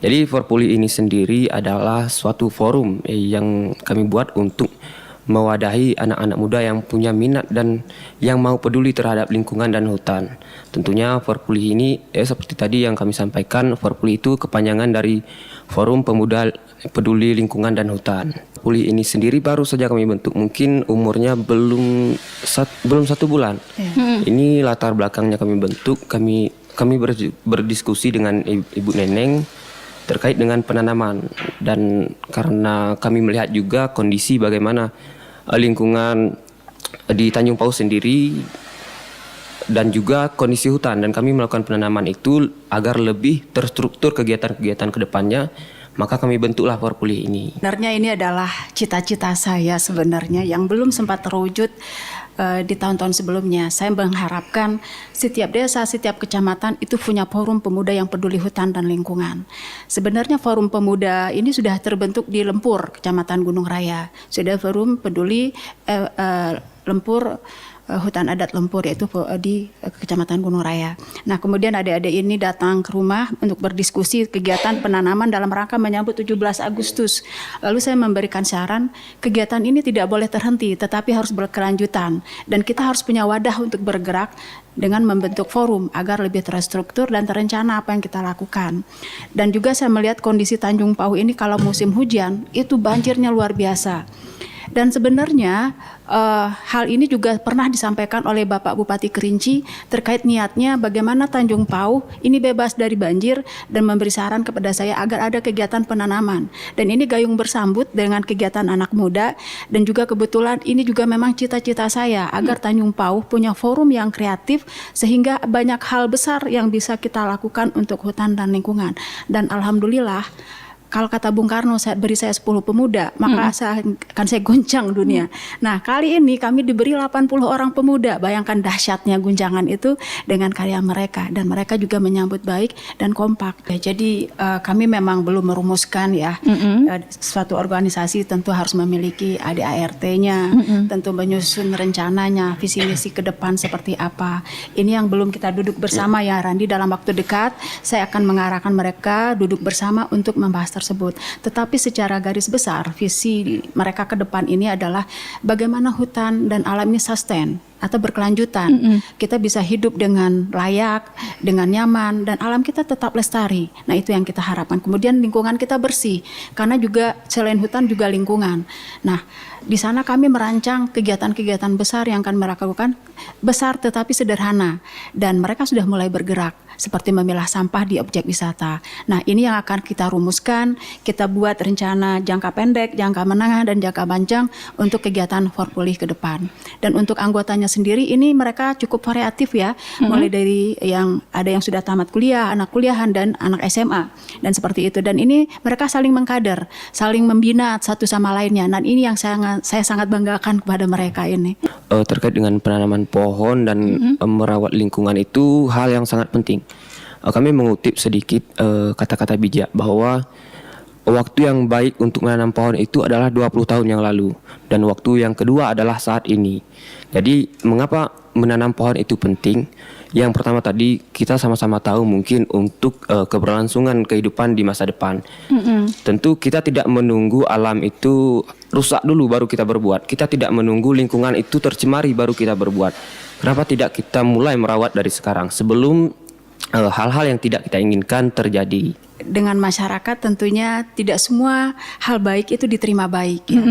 Jadi Forpuli ini sendiri adalah suatu forum yang kami buat untuk mewadahi anak-anak muda yang punya minat dan yang mau peduli terhadap lingkungan dan hutan. Tentunya Forpuli ini seperti tadi yang kami sampaikan, Forpuli itu kepanjangan dari Forum Pemuda Peduli Lingkungan dan Hutan. Forpuli ini sendiri baru saja kami bentuk, mungkin umurnya belum 1 bulan. Ini latar belakangnya kami bentuk, kami berdiskusi dengan Ibu Neneng terkait dengan penanaman, dan karena kami melihat juga kondisi bagaimana lingkungan di Tanjung Pau sendiri dan juga kondisi hutan, dan kami melakukan penanaman itu agar lebih terstruktur kegiatan-kegiatan ke depannya, maka kami bentuklah Forpuli ini. Sebenarnya ini adalah cita-cita saya sebenarnya yang belum sempat terwujud di tahun-tahun sebelumnya. Saya mengharapkan setiap desa, setiap kecamatan itu punya forum pemuda yang peduli hutan dan lingkungan. Sebenarnya forum pemuda ini sudah terbentuk di Lempur, Kecamatan Gunung Raya. Sudah forum peduli Lempur, hutan adat Lempur, yaitu di Kecamatan Gunung Raya. Nah, kemudian adik-adik ini datang ke rumah untuk berdiskusi kegiatan penanaman dalam rangka menyambut 17 Agustus. Lalu saya memberikan saran, kegiatan ini tidak boleh terhenti, tetapi harus berkelanjutan. Dan kita harus punya wadah untuk bergerak dengan membentuk forum agar lebih terstruktur dan terencana apa yang kita lakukan. Dan juga saya melihat kondisi Tanjung Pau ini kalau musim hujan, itu banjirnya luar biasa. Dan sebenarnya hal ini juga pernah disampaikan oleh Bapak Bupati Kerinci terkait niatnya bagaimana Tanjung Pau ini bebas dari banjir, dan memberi saran kepada saya agar ada kegiatan penanaman. Dan ini gayung bersambut dengan kegiatan anak muda, dan juga kebetulan ini juga memang cita-cita saya agar Tanjung Pau punya forum yang kreatif sehingga banyak hal besar yang bisa kita lakukan untuk hutan dan lingkungan. Dan alhamdulillah, kalau kata Bung Karno, beri saya 10 pemuda, maka saya guncang dunia. Nah, kali ini kami diberi 80 orang pemuda. Bayangkan dahsyatnya guncangan itu dengan karya mereka. Dan mereka juga menyambut baik dan kompak. Jadi kami memang belum merumuskan ya. Suatu organisasi tentu harus memiliki ADART-nya, tentu menyusun rencananya, visi misi ke depan seperti apa. Ini yang belum kita duduk bersama ya Randi. Dalam waktu dekat saya akan mengarahkan mereka duduk bersama untuk membahas tersebut. Tetapi secara garis besar visi mereka ke depan ini adalah bagaimana hutan dan alam ini sustain atau berkelanjutan. Kita bisa hidup dengan layak, dengan nyaman, dan alam kita tetap lestari. Nah, itu yang kita harapkan. Kemudian lingkungan kita bersih, karena juga selain hutan juga lingkungan. Nah, di sana kami merancang kegiatan-kegiatan besar yang akan mereka lakukan, besar tetapi sederhana. Dan mereka sudah mulai bergerak, seperti memilah sampah di objek wisata. Nah, ini yang akan kita rumuskan, kita buat rencana jangka pendek, jangka menengah, dan jangka panjang untuk kegiatan Forpuli ke depan. Dan untuk anggotanya sendiri ini mereka cukup variatif ya, mulai dari yang ada yang sudah tamat kuliah, anak kuliahan, dan anak SMA, dan seperti itu. Dan ini mereka saling mengkader, saling membina satu sama lainnya. Dan ini yang saya sangat banggakan kepada mereka ini. Terkait dengan penanaman pohon dan merawat lingkungan itu hal yang sangat penting. Kami mengutip sedikit kata-kata bijak bahwa waktu yang baik untuk menanam pohon itu adalah 20 tahun yang lalu, dan waktu yang kedua adalah saat ini. Jadi mengapa menanam pohon itu penting? Yang pertama tadi kita sama-sama tahu mungkin untuk keberlangsungan kehidupan di masa depan. Tentu kita tidak menunggu alam itu rusak dulu baru kita berbuat. Kita tidak menunggu lingkungan itu tercemari baru kita berbuat. Kenapa tidak kita mulai merawat dari sekarang sebelum hal-hal yang tidak kita inginkan terjadi? Dengan masyarakat tentunya tidak semua hal baik itu diterima baik ya.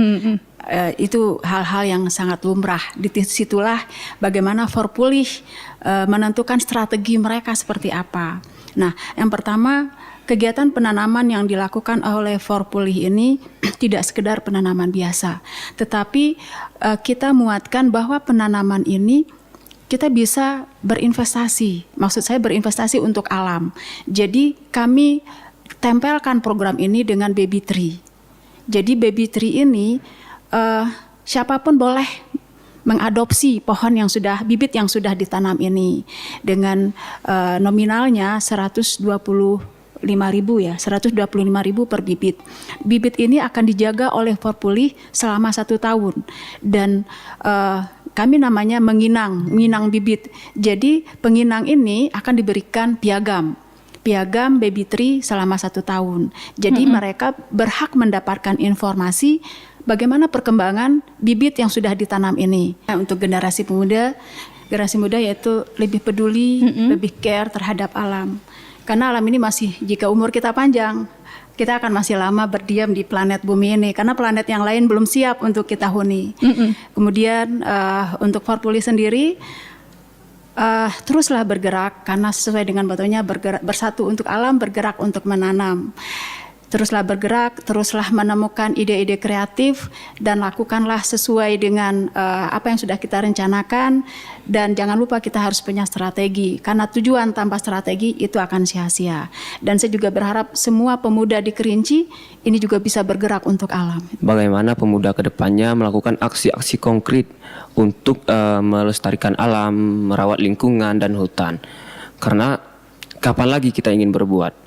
Itu hal-hal yang sangat lumrah. Disitulah bagaimana Forpuli menentukan strategi mereka seperti apa. Nah, yang pertama, kegiatan penanaman yang dilakukan oleh Forpuli ini tidak sekedar penanaman biasa, tetapi kita muatkan bahwa penanaman ini kita bisa berinvestasi. Maksud saya berinvestasi untuk alam. Jadi kami tempelkan program ini dengan baby tree. Jadi baby tree ini siapapun boleh mengadopsi pohon yang sudah, bibit yang sudah ditanam ini dengan nominalnya 125.000 ya, 125.000 per bibit. Bibit ini akan dijaga oleh Forpuli selama 1 tahun, dan kami namanya menginang bibit. Jadi penginang ini akan diberikan piagam. piagam baby tree selama 1 tahun. Jadi mereka berhak mendapatkan informasi bagaimana perkembangan bibit yang sudah ditanam ini. Nah, untuk generasi muda yaitu lebih peduli, lebih care terhadap alam. Karena alam ini masih, jika umur kita panjang, kita akan masih lama berdiam di planet bumi ini karena planet yang lain belum siap untuk kita huni. Kemudian untuk Forpuli sendiri teruslah bergerak karena sesuai dengan motonya bersatu untuk alam, bergerak untuk menanam. Teruslah bergerak, teruslah menemukan ide-ide kreatif dan lakukanlah sesuai dengan apa yang sudah kita rencanakan, dan jangan lupa kita harus punya strategi karena tujuan tanpa strategi itu akan sia-sia. Dan saya juga berharap semua pemuda di Kerinci ini juga bisa bergerak untuk alam. Bagaimana pemuda ke depannya melakukan aksi-aksi konkret untuk melestarikan alam, merawat lingkungan dan hutan. Karena kapan lagi kita ingin berbuat?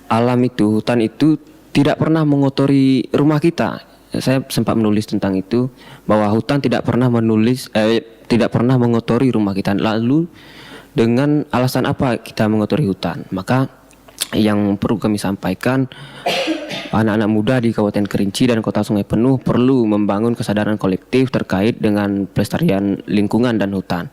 Alam itu, hutan itu tidak pernah mengotori rumah kita. Saya sempat menulis tentang itu, bahwa hutan tidak pernah mengotori rumah kita. Lalu dengan alasan apa kita mengotori hutan? Maka yang perlu kami sampaikan, anak-anak muda di Kabupaten Kerinci dan Kota Sungai Penuh perlu membangun kesadaran kolektif terkait dengan pelestarian lingkungan dan hutan.